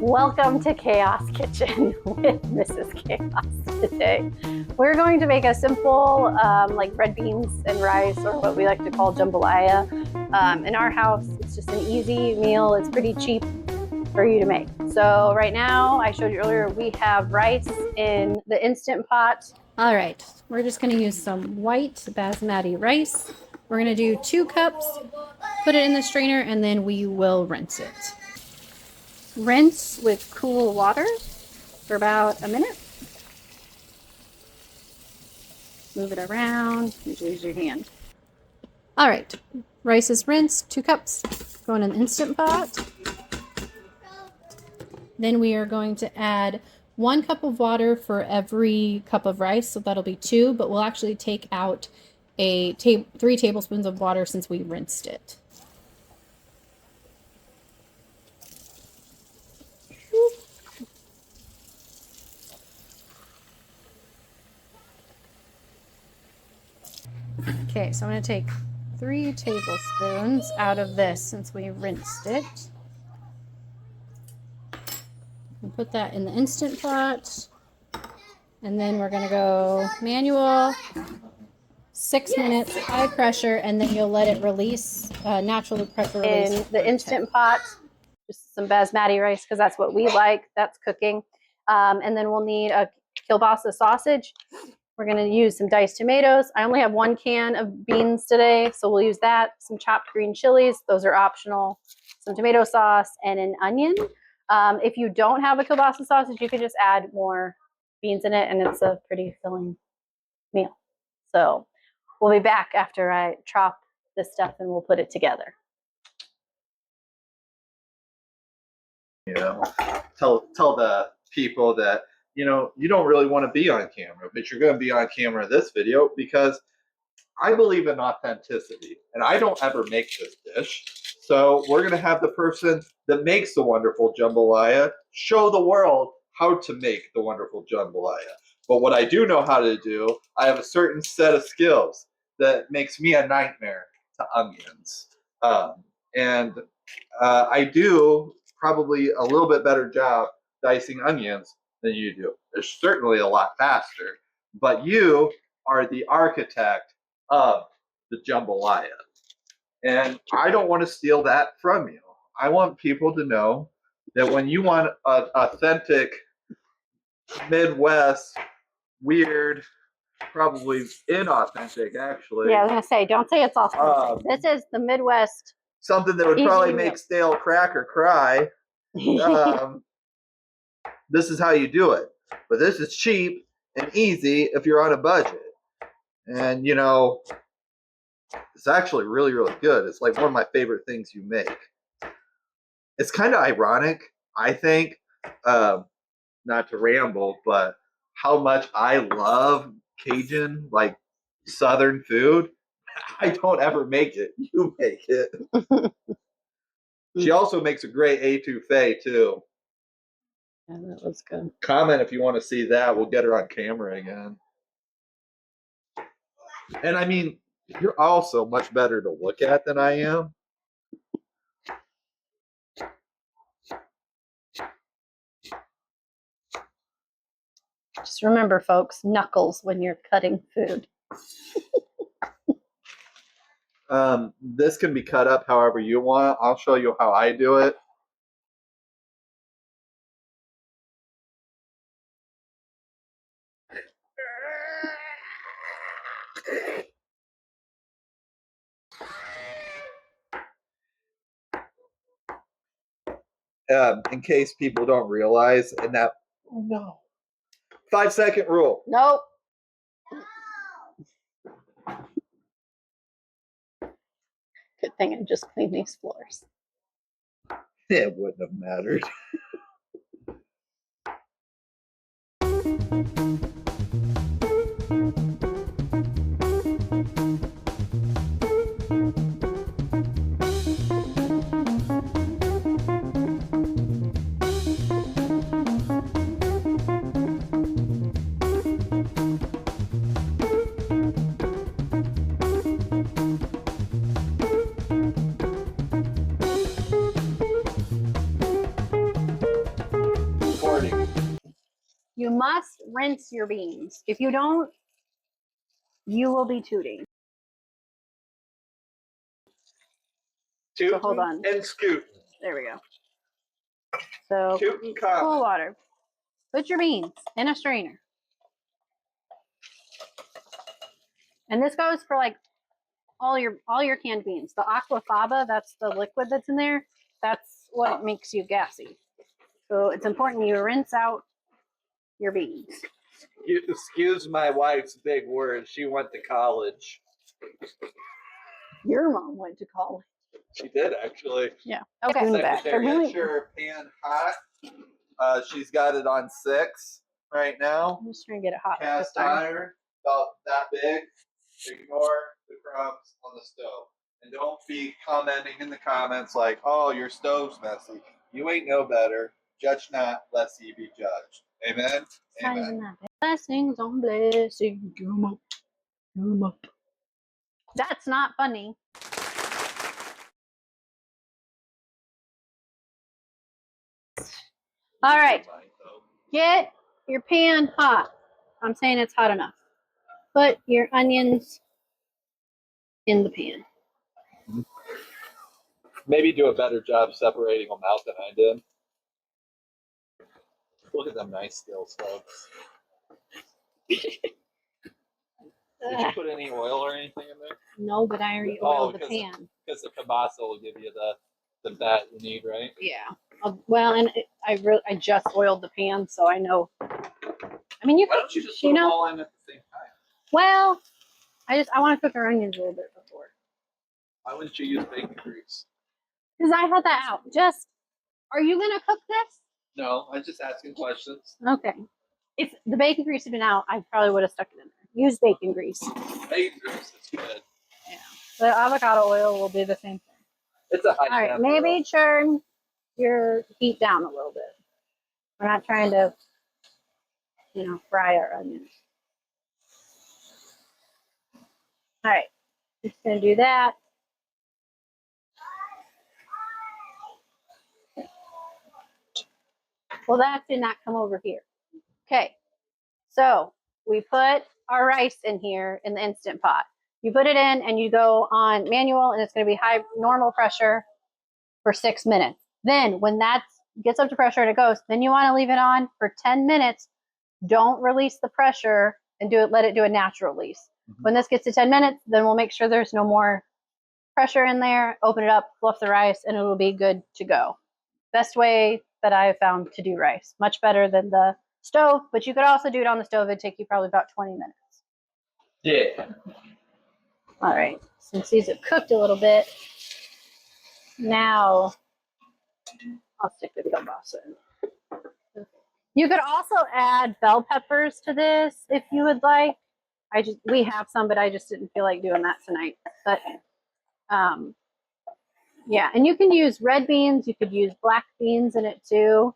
Welcome to Chaos Kitchen with Mrs. Chaos. Today we're going to make a simple like red beans and rice, or what we like to call jambalaya. In our house, it's just an easy meal. It's pretty cheap for you to make. So right now, I showed you earlier, we have rice in the Instant Pot. All right, we're just going to use some white basmati rice. We're going to do 2 cups, put it in the strainer, and then we will rinse it. Rinse with cool water for about a minute. Move it around, use your hand. All right, rice is rinsed, 2 cups, going in the Instant Pot. Then we are going to add 1 cup of water for every cup of rice, so that'll be 2, but we'll actually take out 3 tablespoons of water since we rinsed it. Okay, so I'm going to take 3 tablespoons out of this since we rinsed it. And put that in the Instant Pot. And then we're going to go manual, 6 minutes, high pressure, and then you'll let it release, natural pressure release. In the Instant Pot, just some basmati rice because that's what we like. That's cooking. And then we'll need a kielbasa sausage. We're going to use some diced tomatoes. I only have 1 can of beans today, so we'll use that. Some chopped green chilies. Those are optional. Some tomato sauce and an onion. If you don't have a kielbasa sausage, you can just add more beans in it, and it's a pretty filling meal. So we'll be back after I chop this stuff, and we'll put it together. You know, tell the people that, you know, you don't really want to be on camera, but you're going to be on camera in this video because I believe in authenticity, and I don't ever make this dish. So we're going to have the person that makes the wonderful jambalaya show the world how to make the wonderful jambalaya. But what I do know how to do, I have a certain set of skills that makes me a nightmare to onions. I do probably a little bit better job dicing onions than you do. They're certainly a lot faster, but you are the architect of the jambalaya. And I don't want to steal that from you. I want people to know that when you want an authentic Midwest, weird, probably inauthentic, actually. Yeah, I was going to say, don't say it's authentic. This is the Midwest. Something that would probably make stale cracker cry. This is how you do it. But this is cheap and easy if you're on a budget. And, you know, it's actually really, really good. It's like one of my favorite things you make. It's kind of ironic, I think, not to ramble, but how much I love Cajun, like Southern food. I don't ever make it. You make it. She also makes a great etouffee, too. Yeah, that was good. Comment if you want to see that. We'll get her on camera again. And I mean, you're also much better to look at than I am. Just remember, folks, knuckles when you're cutting food. This can be cut up however you want. I'll show you how I do it. In case people don't realize, and that, oh no, 5-second rule. Nope. Good thing I just cleaned these floors. It wouldn't have mattered. You must rinse your beans. If you don't, you will be tooting. So hold on. And scooting. There we go. So Tooting cool water. Put your beans in a strainer. And this goes for like all your canned beans. The aquafaba, that's the liquid that's in there. That's what makes you gassy. So it's important you rinse out your beans. Excuse my wife's big words. She went to college. Your mom went to college. She did, actually. Yeah. Okay. Secretary, get your pan hot. She's got it on 6 right now. I'm just trying to get it hot. Cast iron, about that big. Ignore the crumbs on the stove. And don't be commenting in the comments like, oh, your stove's messy. You ain't no better. Judge not, lest ye be judged. Amen? It's not even that. Blessings on blessings. Get 'em up. Get 'em up. That's not funny. All right. Get your pan hot. I'm saying it's hot enough. Put your onions in the pan. Maybe do a better job separating them out than I did. Look at them nice skills, folks. Did you put any oil or anything in there? No, but I already oiled the pan. Because the kielbasa will give you the fat you need, right? Yeah. Well, and I just oiled the pan, so I know. I mean, Why don't you just put them all in at the same time? Well, I want to cook our onions a little bit before. Why wouldn't you use bacon grease? Because I had that out. Are you gonna cook this? No, I'm just asking questions. Okay. If the bacon grease had been out, I probably would have stuck it in there. Use bacon grease. Bacon grease is good. Yeah. The avocado oil will do the same thing. It's a high All right, maybe turn your heat down a little bit. We're not trying to, fry our onions. All right, just gonna do that. Well, that did not come over here. Okay, so we put our rice in here in the Instant Pot. You put it in and you go on manual, and it's going to be high normal pressure for 6 minutes. Then when that gets up to pressure and it goes, then you want to leave it on for 10 minutes. Don't release the pressure and let it do a natural release. Mm-hmm. When this gets to 10 minutes, then we'll make sure there's no more pressure in there, open it up, fluff the rice, and it will be good to go. Best way that I have found to do rice. Much better than the stove, but you could also do it on the stove. It'd take you probably about 20 minutes. Yeah. All right, since these have cooked a little bit, now I'll stick the kielbasa in. You could also add bell peppers to this if you would like. We have some, but I just didn't feel like doing that tonight. But yeah, and you can use red beans. You could use black beans in it too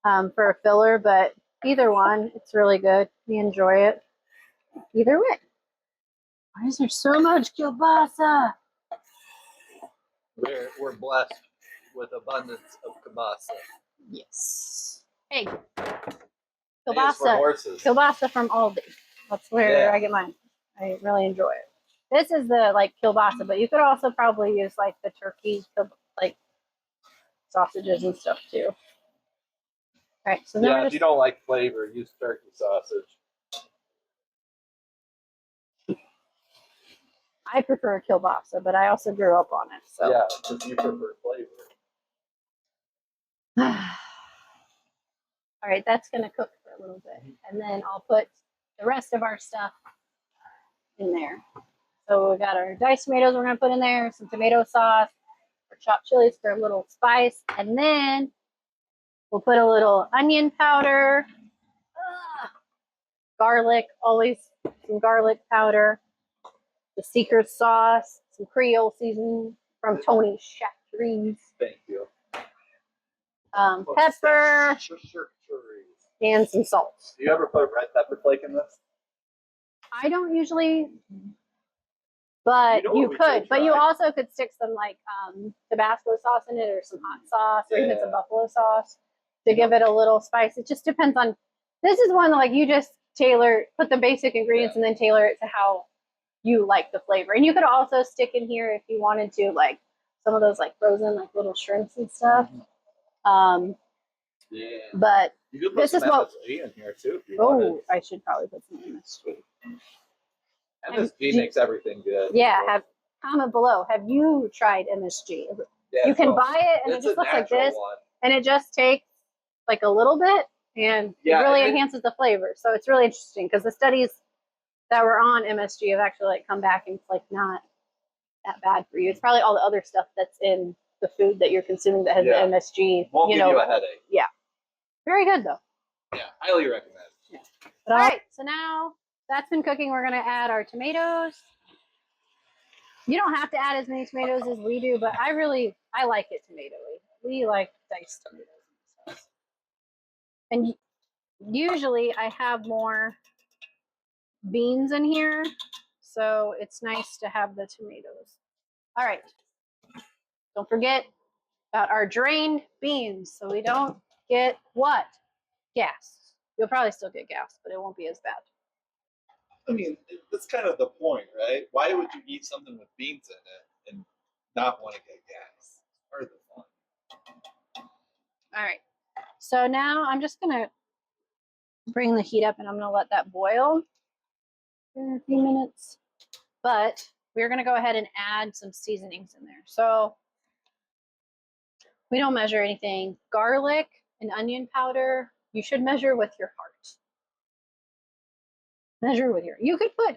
for a filler. But either one, it's really good. We enjoy it either way. Why is there so much kielbasa? We're blessed with abundance of kielbasa. Yes. Hey, kielbasa. Kielbasa from Aldi. That's where I get mine. I really enjoy it. This is the kielbasa, but you could also probably use the turkey sausages and stuff too. All right. So if you don't like flavor, use turkey sausage. I prefer kielbasa, but I also grew up on it. So yeah, because you prefer flavor. All right, that's going to cook for a little bit. And then I'll put the rest of our stuff in there. So we got our diced tomatoes we're going to put in there, some tomato sauce, or chopped chilies for a little spice. And then we'll put a little onion powder, garlic, always some garlic powder, the secret sauce, some Creole seasoning from Tony's Chefteries. Thank you. Pepper, and some salt. Do you ever put red pepper flake in this? I don't usually, but you could. But you also could stick some Tabasco sauce in it, or some hot sauce, or even some buffalo sauce to give it a little spice. It just depends on This is one like you just put the basic ingredients and then tailor it to how you like the flavor. And you could also stick in here if you wanted to, like some of those like frozen like little shrimps and stuff. Yeah. But you could put some MSG in here too if you wanted. I should probably put some MSG. MSG makes everything good. Yeah, comment below. Have you tried MSG? Yeah, you can buy it and it just looks like this. And it just takes like a little bit and it really enhances the flavor. So it's really interesting because the studies that were on MSG have actually like come back and it's like not that bad for you. It's probably all the other stuff that's in the food that you're consuming that has the MSG. Won't give you a headache. Yeah. Very good though. Yeah, highly recommend. Yeah. All right, so now that's been cooking. We're gonna add our tomatoes. You don't have to add as many tomatoes as we do, but I like it tomatoey. We like diced tomatoes. And usually I have more beans in here, so it's nice to have the tomatoes. All right. Don't forget about our drained beans so we don't get what? Gas. You'll probably still get gas, but it won't be as bad. I mean, that's kind of the point, right? Why would you eat something with beans in it and not want to get gas? Part of the fun. All right. So now I'm just going to bring the heat up and I'm going to let that boil for a few minutes. But we're going to go ahead and add some seasonings in there. So we don't measure anything. Garlic and onion powder, you should measure with your heart. Measure with your. You could put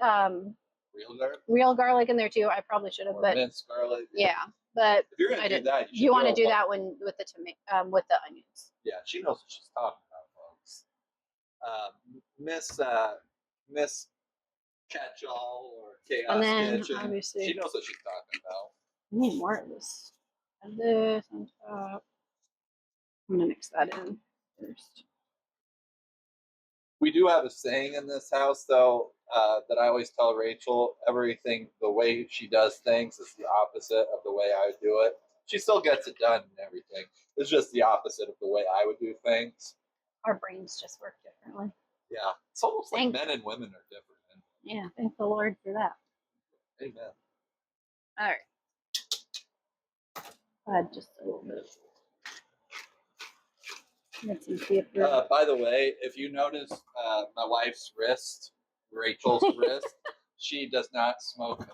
real garlic in there too. I probably should have, but minced garlic. Yeah, but if you're gonna do that, you want to do that when with the with the onions. Yeah, she knows what she's talking about, folks. Miss Catch-all or Chaos Kitchen. Obviously, she knows what she's talking about. I need more of this. Add this on top. I'm gonna mix that in first. We do have a saying in this house, though, that I always tell Rachel: everything, the way she does things, is the opposite of the way I would do it. She still gets it done and everything. It's just the opposite of the way I would do things. Our brains just work differently. Yeah, it's almost like men and women are different. Yeah, thank the Lord for that. Amen. All right. Add just a little bit. By the way, if you notice my wife's wrist, Rachel's wrist, she does not smoke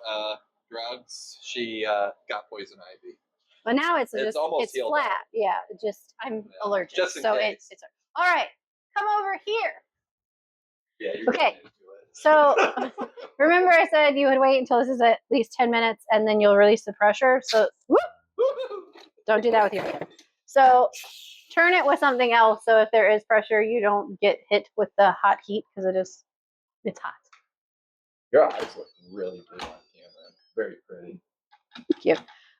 drugs. She got poison ivy. But now it's flat. Up. Yeah, I'm allergic. Just in case. It's all right. Come over here. Yeah, you're okay. So remember I said you would wait until this is at least 10 minutes and then you'll release the pressure. So don't do that with your hand. So turn it with something else so if there is pressure, you don't get hit with the hot heat because it's hot. Your eyes look really good on camera. Very pretty. Thank you.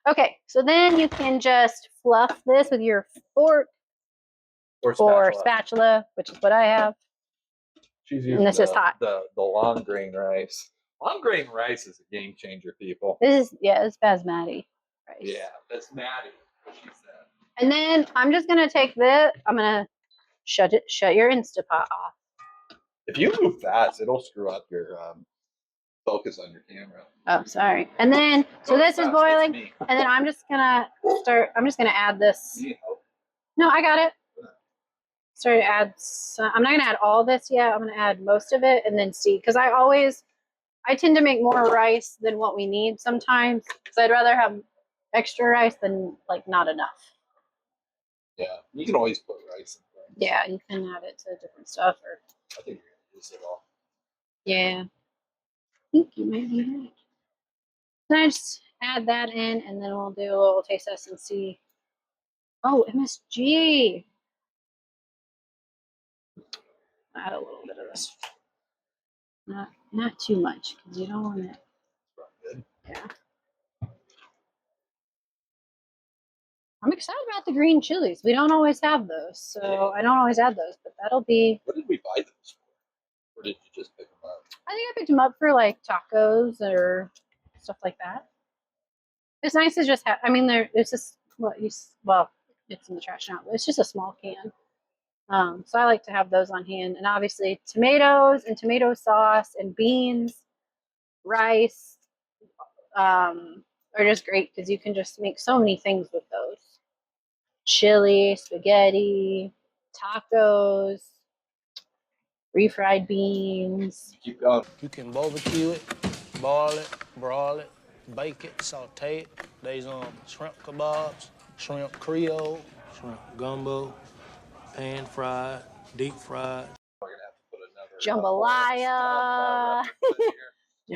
Okay, so then you can just fluff this with your fork or spatula, which is what I have. She's using this is hot. The long grain rice. Long grain rice is a game changer, people. It's basmati rice. Yeah, that's Maddie, what she said. And then I'm just gonna take this. I'm gonna shut your Instapot off. If you move fast, it'll screw up your focus on your camera. Oh, sorry. And then so this is boiling, and then I'm just gonna add this. No, I got it. Start to add some. I'm not gonna add all this yet. I'm gonna add most of it and then see, because I tend to make more rice than what we need sometimes, because I'd rather have extra rice than like not enough. Yeah, you can always put rice in things. Yeah, you can add it to different stuff, or I think you're gonna use it all. Yeah, I think you might be right. Then I just add that in, and then we'll do a little taste test and see. Oh, MSG. Add a little bit of this. Not too much, because you don't want it. Good. Yeah. I'm excited about the green chilies. We don't always have those, so I don't always add those, but that'll be. What did we buy those for? Or did you just pick them up? I think I picked them up for like tacos or stuff like that. It's nice to just have. I mean, it's just it's in the trash now, but it's just a small can. So I like to have those on hand. And obviously tomatoes and tomato sauce and beans, rice are just great because you can just make so many things with those. Chili, spaghetti, tacos, refried beans. Keep going. You can barbecue it, boil it, broil it, bake it, saute it. There's shrimp kebabs, shrimp creole, shrimp gumbo, pan fried, deep fried. We're gonna have to put another Jambalaya.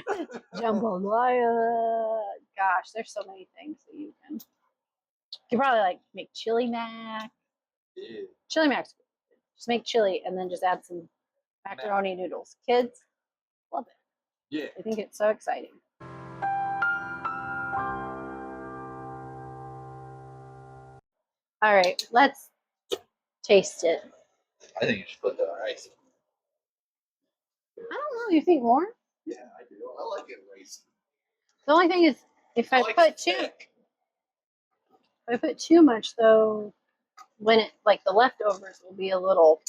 right Jambalaya. Gosh, there's so many things that you can probably like make chili mac. here. Chili mac's good. Just make chili and then just add some macaroni noodles. Kids love it. Yeah. I think it's so exciting. All right, let's taste it. I think you should put the rice. I don't know. You think more? Yeah, I do. I like it rice. The only thing is, if I put too much though, when it like the leftovers will be a little,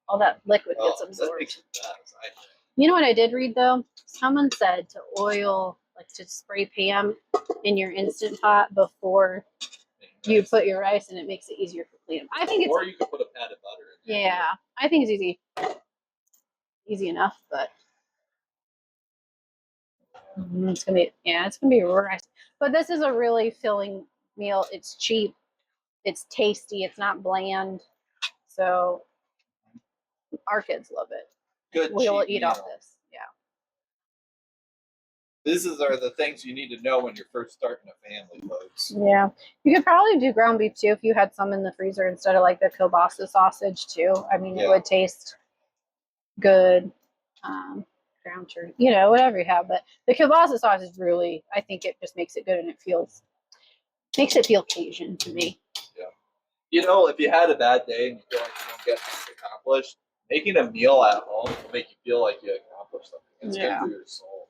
all that liquid gets That absorbed. makes it best, I think. You know what I did read though? Someone said to oil, like to spray Pam in your Instant Pot before you put your rice, and it makes it easier for cleanup. I think it's, Or you could put a pat of butter in there. yeah, I think it's easy enough, but it's gonna be rice. But this is a really filling meal. It's cheap, it's tasty, it's not bland. So our kids love it. Good We'll cheap eat meal. off this. Yeah. These are the things you need to know when you're first starting a family, folks. Yeah. You could probably do ground beef too if you had some in the freezer instead of like the kielbasa sausage too. I mean, it would taste good. Ground turkey, whatever you have. But the kielbasa sausage really, I think it just makes it good and makes it feel Cajun to me. Yeah. If you had a bad day and you feel like you don't get much accomplished, making a meal at home will make you feel like you accomplished something. It's good for your soul.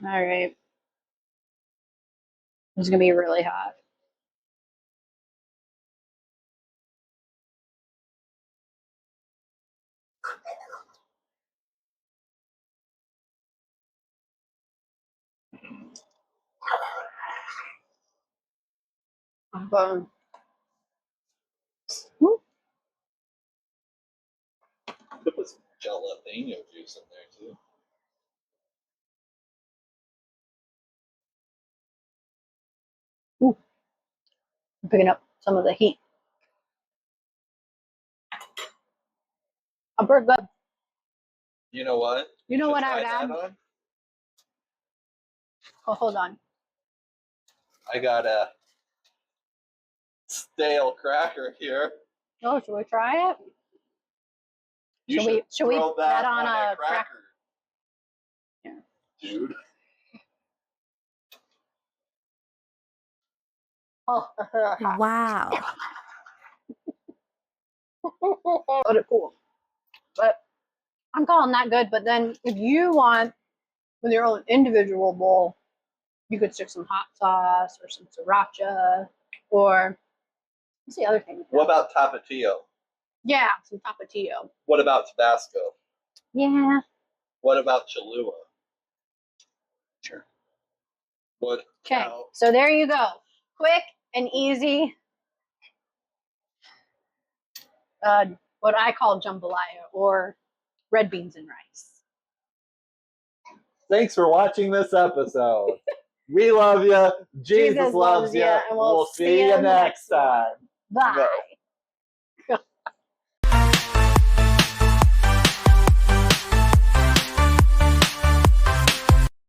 All right. It's going to be really hot. But, Could put some jalapeno juice in there too. I'm picking up some of the heat. I'm pretty good. You know what? You know should what I try would that add? on. Oh, hold on. I got a stale cracker here. Oh, should we try it? You should we throw put that on a a cracker. Yeah. Dude. Oh, Wow. but it's cool. But I'm calling that good. But then if you want with your own individual bowl, you could stick some hot sauce or some sriracha or what's the other thing? What about tapatio? Yeah, some tapatio. What about Tabasco? Yeah. What about Cholula? Sure. What? Okay. About, So there you go. Quick and easy. What I call jambalaya or red beans and rice. Thanks for watching this episode. We love you. Jesus loves you. and We'll see you next time. Bye.